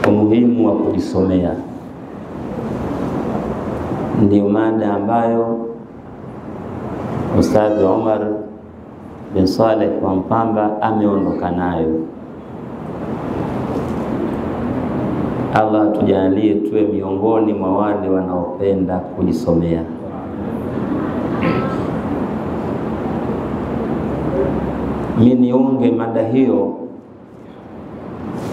Umuhimu wa kujisomea ndio mada ambayo Ustadh Omar bin Saleh wa Mpamba ameondoka nayo. Allah tujalie tuwe miongoni mwa wale wanaopenda kujisomea. Mimi niunge mada hiyo,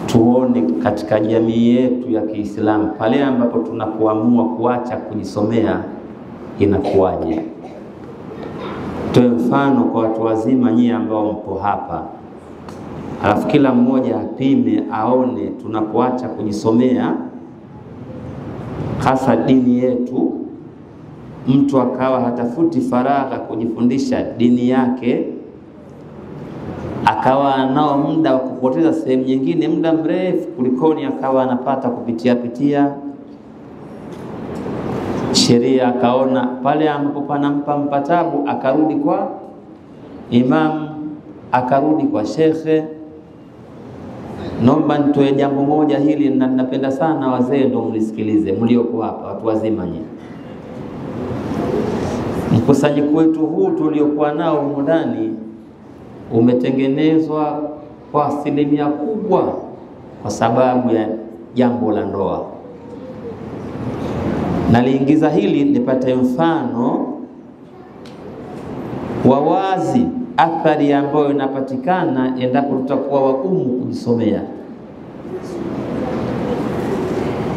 tuone katika jamii yetu ya Kiislamu pale ambapo tunapoamua kuacha kujisomea inakuwaje. Toe mfano kwa watu wazima nyie ambao mpo hapa, alafu kila mmoja apime aone tunapoacha kujisomea hasa dini yetu, mtu akawa hatafuti faragha kujifundisha dini yake, akawa anao muda wa kupoteza sehemu nyingine muda mrefu kulikoni akawa anapata kupitia sheria, akaona pale ambapo panampa mpatabu akarudi kwa imam, akarudi kwa shekhe. Naomba nitoe jambo moja hili na ninapenda sana wazee ndio mlisikilize, mlioko hapa watu wazima nyinyi. Mkusanyiko wetu huu tuliokuwa nao humu ndani umetengenezwa kwa asilimia kubwa kwa sababu ya jambo la ndoa. Naliingiza hili nipate mfano wa wazi athari ambayo inapatikana endapo tutakuwa wagumu kujisomea.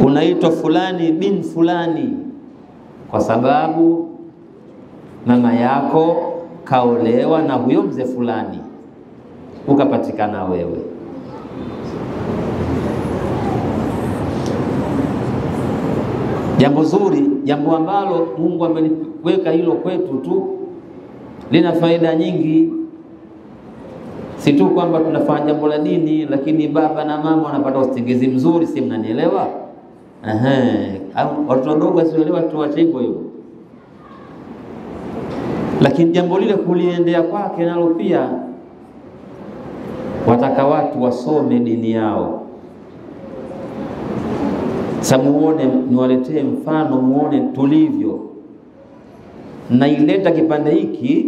Unaitwa fulani bin fulani kwa sababu mama yako kaolewa na huyo mzee fulani, ukapatikana wewe. Jambo zuri, jambo ambalo Mungu ameliweka hilo kwetu tu, lina faida nyingi. Si tu kwamba tunafanya jambo la dini, lakini baba na mama wanapata usingizi mzuri, si mnanielewa? Watu wadogo wasielewa tuache hivyo. Lakini jambo lile kuliendea kwake nalo pia wataka watu wasome dini yao. Sasa muone, niwaletee mfano muone tulivyo. Na ileta kipande hiki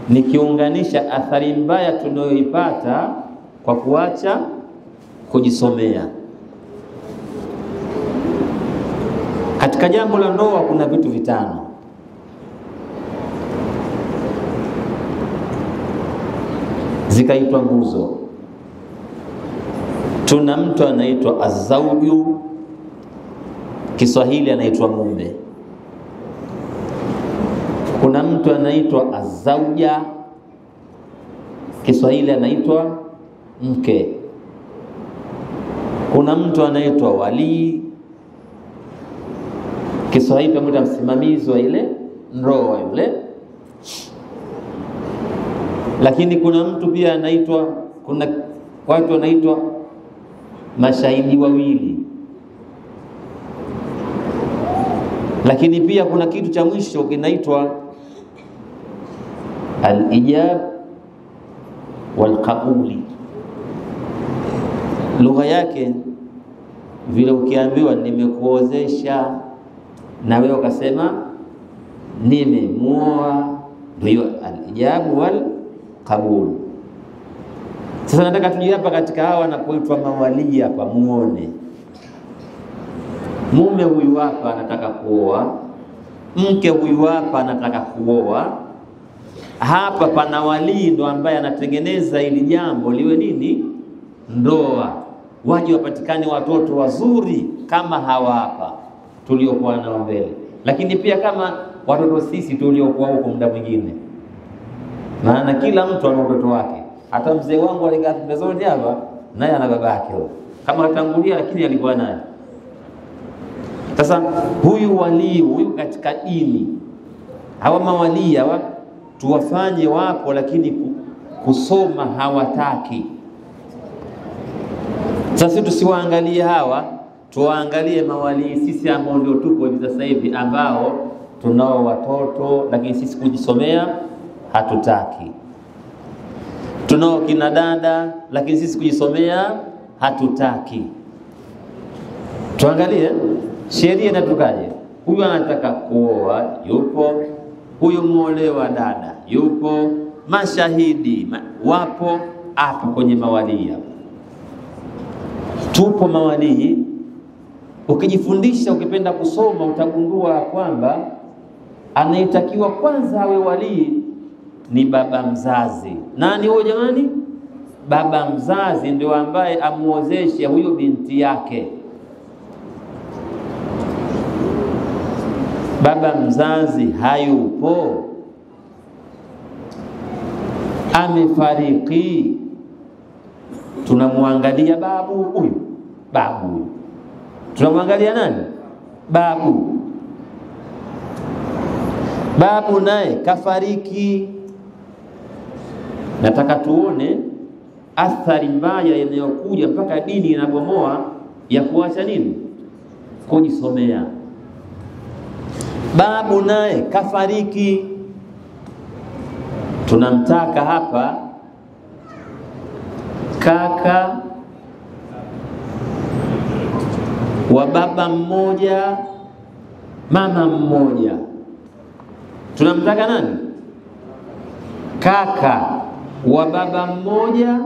nikiunganisha athari mbaya tunayoipata kwa kuacha kujisomea. Katika jambo la ndoa kuna vitu vitano. Zikaitwa nguzo. Tuna mtu anaitwa azauju, Kiswahili anaitwa mume. Kuna mtu anaitwa azauja, Kiswahili anaitwa mke. Kuna mtu anaitwa wali, Kiswahili pamoja msimamizi wa ile ndoa yule. Lakini kuna mtu pia anaitwa, kuna watu wanaitwa mashahidi wawili. Lakini pia kuna kitu cha mwisho kinaitwa al-ijab wal-qabuli. Lugha yake vile ukiambiwa nimekuozesha na wewe ukasema nimemuoa, ndio al-ijab wal-qabul. Sasa nataka tujie hapa katika hawa na kuitwa mawali hapa, muone. Mume huyu hapa anataka kuoa, mke huyu hapa anataka kuoa. Hapa pana wali ndo ambaye anatengeneza ili jambo liwe nini? Ndoa. Waje wapatikane watoto wazuri kama hawa hapa tuliokuwa nao mbele. Lakini pia kama watoto sisi tuliokuwa huko muda mwingine. Maana kila mtu ana watoto wake. Hata mzee wangu alikaa pembezoni hapa, naye ana babake huyo. Kama atangulia lakini alikuwa naye. Sasa huyu wali, huyu katika dini, hawa mawali hawa tuwafanye wapo, lakini kusoma hawataki. Sasa tusiwaangalie hawa, tuwaangalie mawali sisi ambao ndio tupo hivi sasa hivi, ambao tunao watoto lakini sisi kujisomea hatutaki. Tunao kina dada, lakini sisi kujisomea hatutaki. Tuangalie sheria inatukaje. Huyu anataka kuoa, yupo. Huyu muolewa dada, yupo. Mashahidi wapo hapo kwenye mawalii. Tupo mawalii. Ukijifundisha, ukipenda kusoma, utagundua kwamba anayetakiwa kwanza awe walii ni baba mzazi. Nani huyo jamani? Baba mzazi ndio ambaye amuozeshe huyo binti yake. Baba mzazi hayupo, amefariki, tunamwangalia babu huyu. Babu tunamwangalia nani? Babu. Babu naye kafariki. Nataka tuone athari mbaya inayokuja mpaka dini inabomoa ya kuacha nini? Kujisomea. Babu naye kafariki. Tunamtaka hapa kaka wa baba mmoja mama mmoja. Tunamtaka nani? Kaka wa baba mmoja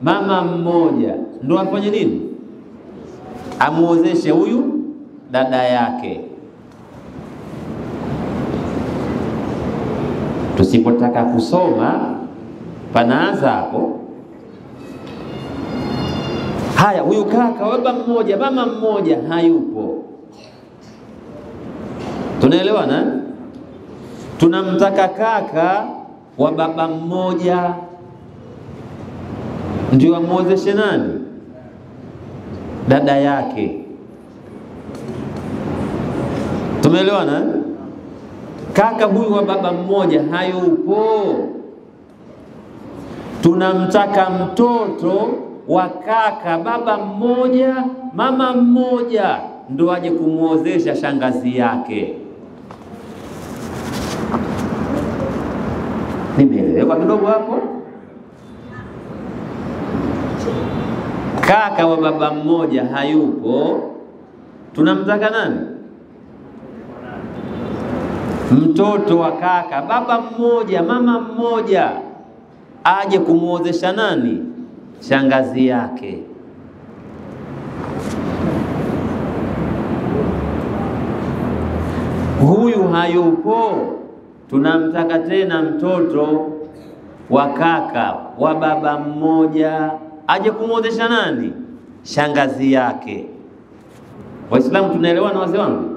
mama mmoja, ndio afanye nini? Amuozeshe huyu dada yake. Tusipotaka kusoma panaanza hapo. Haya, huyu kaka wa baba mmoja mama mmoja hayupo. Tunaelewana? Tunamtaka kaka wa baba mmoja ndio amuozeshe nani? Dada yake. Tumeelewana? Kaka huyu wa baba mmoja hayupo. Tunamtaka mtoto wa kaka baba mmoja mama mmoja ndio aje kumuozesha shangazi yake. Nimeelewa kidogo hapo? Kaka wa baba mmoja hayupo. Tunamtaka nani? Mtoto wa kaka baba mmoja mama mmoja aje kumuozesha nani? Shangazi yake. Huyu hayupo. Tunamtaka tena mtoto wa kaka wa baba mmoja aje kumuozesha nani? Shangazi yake. Waislamu tunaelewana wazee wangu?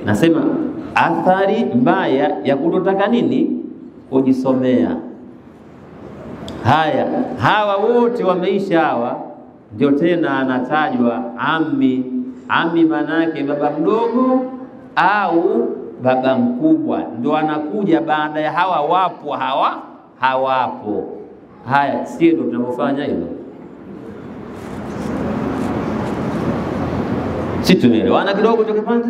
Nasema athari mbaya ya kutotaka nini? Kujisomea. Haya, hawa wote wameisha hawa, ndio tena anatajwa ammi. Ammi manake baba mdogo au baba mkubwa, ndio anakuja baada ya hawa. Wapo hawa hawapo. Haya, sio ndio tunavyofanya hilo? Si tumeelewana kidogo tukipande?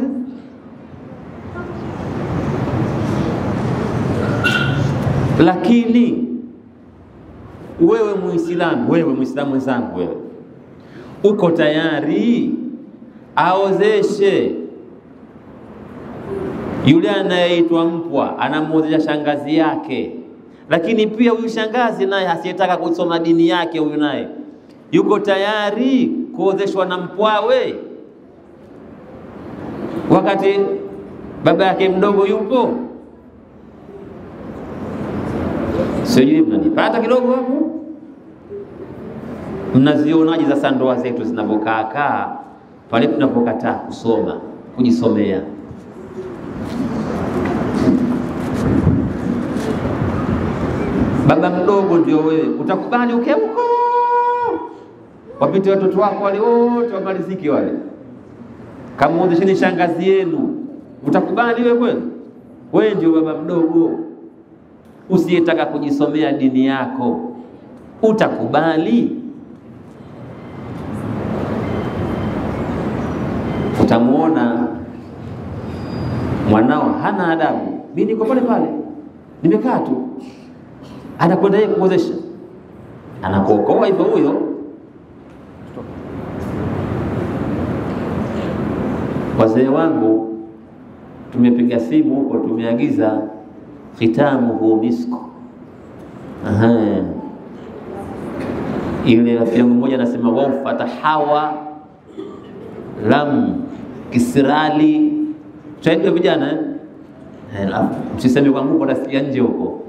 Lakini wewe Muislamu wenzangu, wewe uko tayari aozeshe yule anayeitwa mpwa, anamuozesha shangazi yake? Lakini pia huyu shangazi naye asiyetaka kusoma dini yake, huyu naye yuko tayari kuozeshwa na mpwawe wakati baba yake mdogo yupo? Sijui mnanipata kidogo hapo? Mnazionaje za ndoa zetu zinavyokaa pale tunapokataa kusoma, kujisomea? Baba mdogo ndio wewe, utakubali uke huko wapite watoto wako wale wote wamaliziki wale, kamuozesheni shangazi yenu? Utakubali wewe kweli? Wewe ndio baba mdogo usiyetaka kujisomea dini yako, utakubali? Utamuona mwanao hana adabu, mimi niko pale pale, nimekaa tu. Anakwenda yeye kuozesha, anakuokoa hivyo huyo. Wazee wangu tumepiga simu huko, tumeagiza khitamuhu misko. Ile rafiki yangu mmoja anasema wao fatahawa lam kisirali. Tuende vijana msiseme kwa Mungu atasikia nje huko.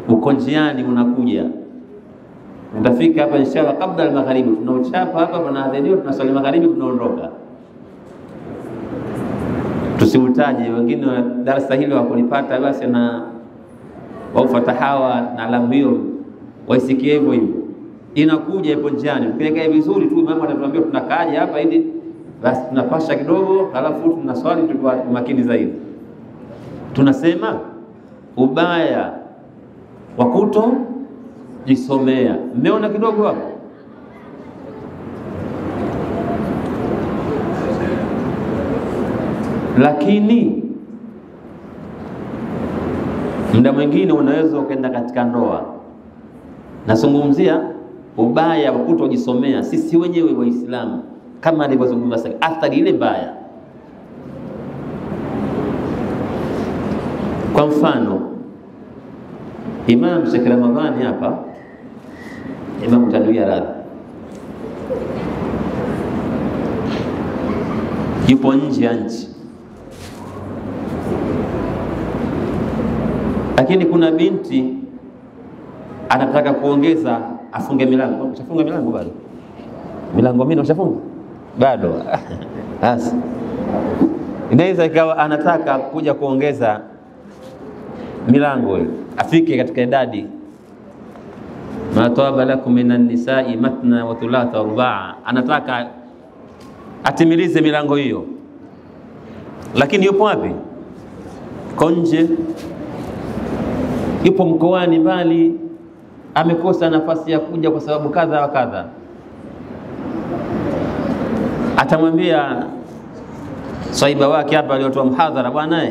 Uko njiani unakuja. Utafika hapa inshallah kabla ya magharibi. Tunauchapa hapa tunaadhibiwa, tunasali magharibi tunaondoka. Tusiutaje wengine darasa hilo wakulipata basi na wafatahawa na lambio waisikie hivyo hivyo. Inakuja ipo njiani. Tukileka vizuri tu mama atatuambia tunakaaje hapa ili basi tunapasha kidogo, halafu tunaswali tukiwa makini zaidi. Tunasema ubaya wa kuto jisomea. Mmeona kidogo hapo? Lakini muda mwingine unaweza ukaenda katika ndoa. Nazungumzia ubaya wa kutojisomea sisi wenyewe Waislamu, kama alivyozungumza athari ile mbaya. Kwa mfano Imam Sheikh Ramadhani hapa, Imam Tanwia Radhi, yupo nje ya nchi, lakini kuna binti anataka kuongeza afunge milango. Ushafunga milango bado? Milango mimi ushafunga? Bado. Basi inaweza ikawa anataka kuja kuongeza milango ile, afike katika idadi ma tawaba lakum minan nisa'i matna wa thulatha wa ruba'. Anataka atimilize milango hiyo, lakini yupo wapi? Konje, yupo mkoani mbali, amekosa nafasi ya kuja kwa sababu kadha wa kadha. Atamwambia saiba wake hapa aliyotoa mhadhara, bwana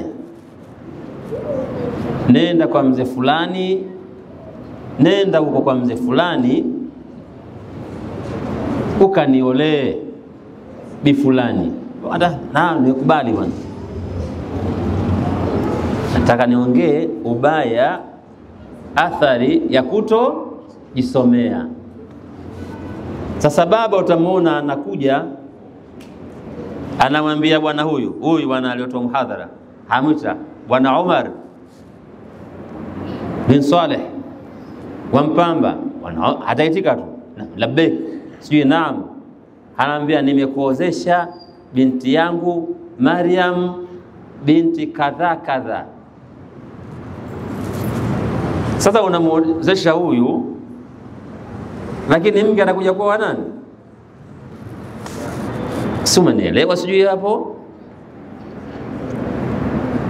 nenda kwa mzee fulani, nenda huko kwa mzee fulani ukaniolee bi fulani. Nikubali bwana. Nataka niongee ubaya, athari ya kuto jisomea. Sasa baba utamuona anakuja, anamwambia bwana huyu bwana aliyotoa mhadhara, hamwita bwana Umar bin Saleh wa Mpamba. Ataitika tu labbaik, sijui naam. Anaambia nimekuozesha binti yangu Maryam binti kadha kadha. Sasa unamuozesha huyu, lakini mke anakuja kwa nani? Si umenielewa? Sijui hapo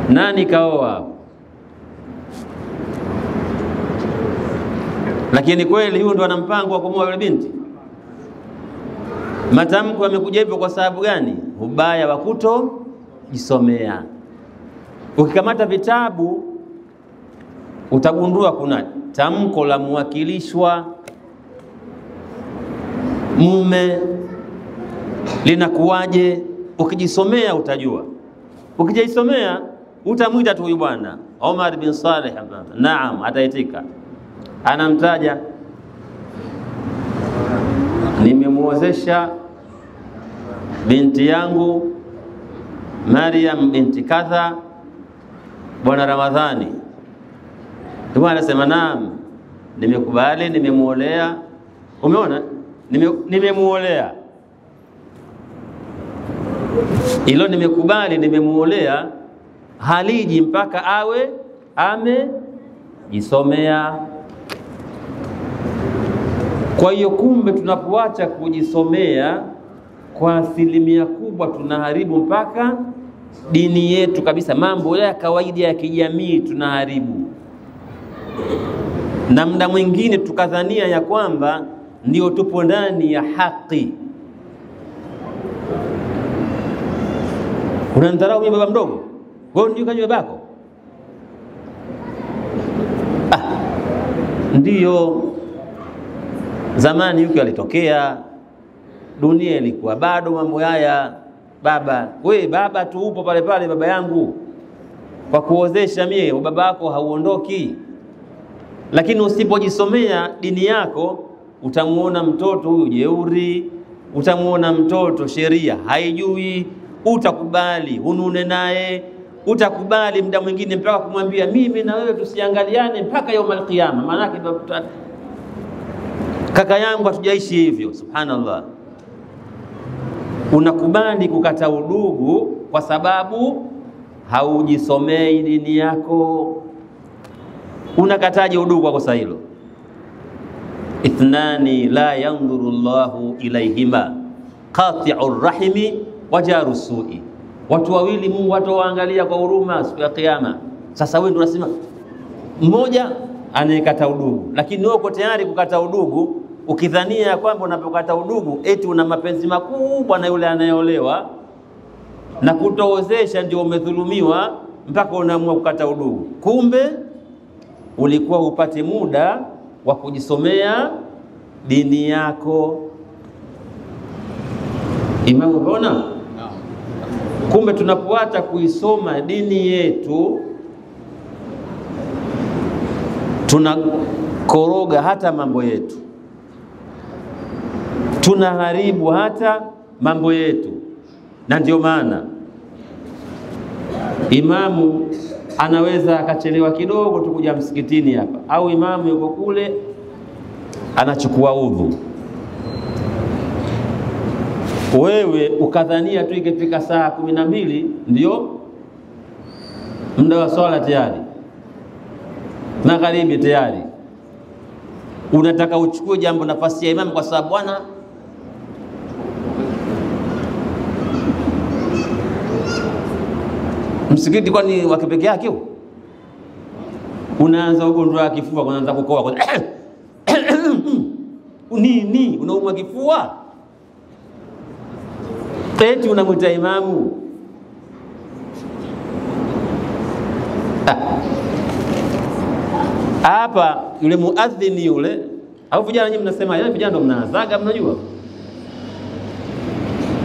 nani kaoa. Lakini kweli huyu ndo ana mpango wa kumwoa yule binti. Matamko yamekuja hivyo kwa sababu gani? Ubaya wa kuto jisomea. Ukikamata vitabu utagundua kuna tamko la mwakilishwa mume linakuwaje. Ukijisomea utajua. Ukijisomea utamwita tu huyu bwana Omar bin Saleh, naam, ataitika. Anamtaja, nimemuozesha binti yangu Maryam binti kadha bwana Ramadhani. Ndio anasema naam, nimekubali, nimemuolea. Umeona? Nimemuolea. Ilo nimekubali, nimemuolea haliji mpaka awe amejisomea. Kwa hiyo kumbe tunapoacha kujisomea kwa asilimia kubwa tunaharibu mpaka dini yetu kabisa. Mambo ya kawaida ya kijamii tunaharibu. Na muda mwingine tukadhania ya kwamba ndio tupo ndani ya haki. Unamdharau baba mdogo, wewe ndio kaje babako? Ndiyo, zamani yuko alitokea, dunia ilikuwa bado mambo haya. Baba, baba tu upo pale pale, baba yangu, kwa kuozesha mie, baba wako hauondoki. Lakini usipojisomea dini yako, utamuona mtoto huyu jeuri, utamuona mtoto sheria haijui, utakubali unune naye, utakubali muda mwingine mpaka kumwambia mimi na wewe tusiangaliane mpaka yaumul qiyama. Maana yake kaka yangu hatujaishi hivyo. Subhanallah. Unakubali kukata udugu kwa sababu haujisomei dini yako. Unakataje udugu kwa kosa hilo? Ithnani la yanzuru Allahu ilayhima, qati'ur rahimi wa jaru su'i. Watu wawili Mungu hatawaangalia kwa huruma siku ya kiyama. Sasa wewe ndio unasema mmoja anayekata udugu, lakini wewe uko tayari kukata udugu ukidhania kwamba unapokata udugu eti una mapenzi makubwa na yule anayeolewa na kutoozesha ndio umedhulumiwa mpaka unaamua kukata udugu. Kumbe ulikuwa upate muda wa kujisomea dini yako. Imamu, unaona? Kumbe tunapoacha kuisoma dini yetu tunakoroga hata mambo yetu, tunaharibu hata mambo yetu. Na ndio maana imamu anaweza akachelewa kidogo tu kuja msikitini hapa, au imamu yuko kule anachukua udhu, wewe ukadhania tu ikifika saa 12 ndio muda wa swala tayari, magharibi tayari, unataka uchukue jambo nafasi ya imamu kwa sababu bwana msikiti kwani wake peke yake. Unaanza ugonjwa wa kifua, unaanza kukoa nini, unaumwa kifua, eti unamwita imamu. Hapa yule muadhini yule, au vijana nyinyi mnasema yeye, vijana ndo mnaazaga, mnajua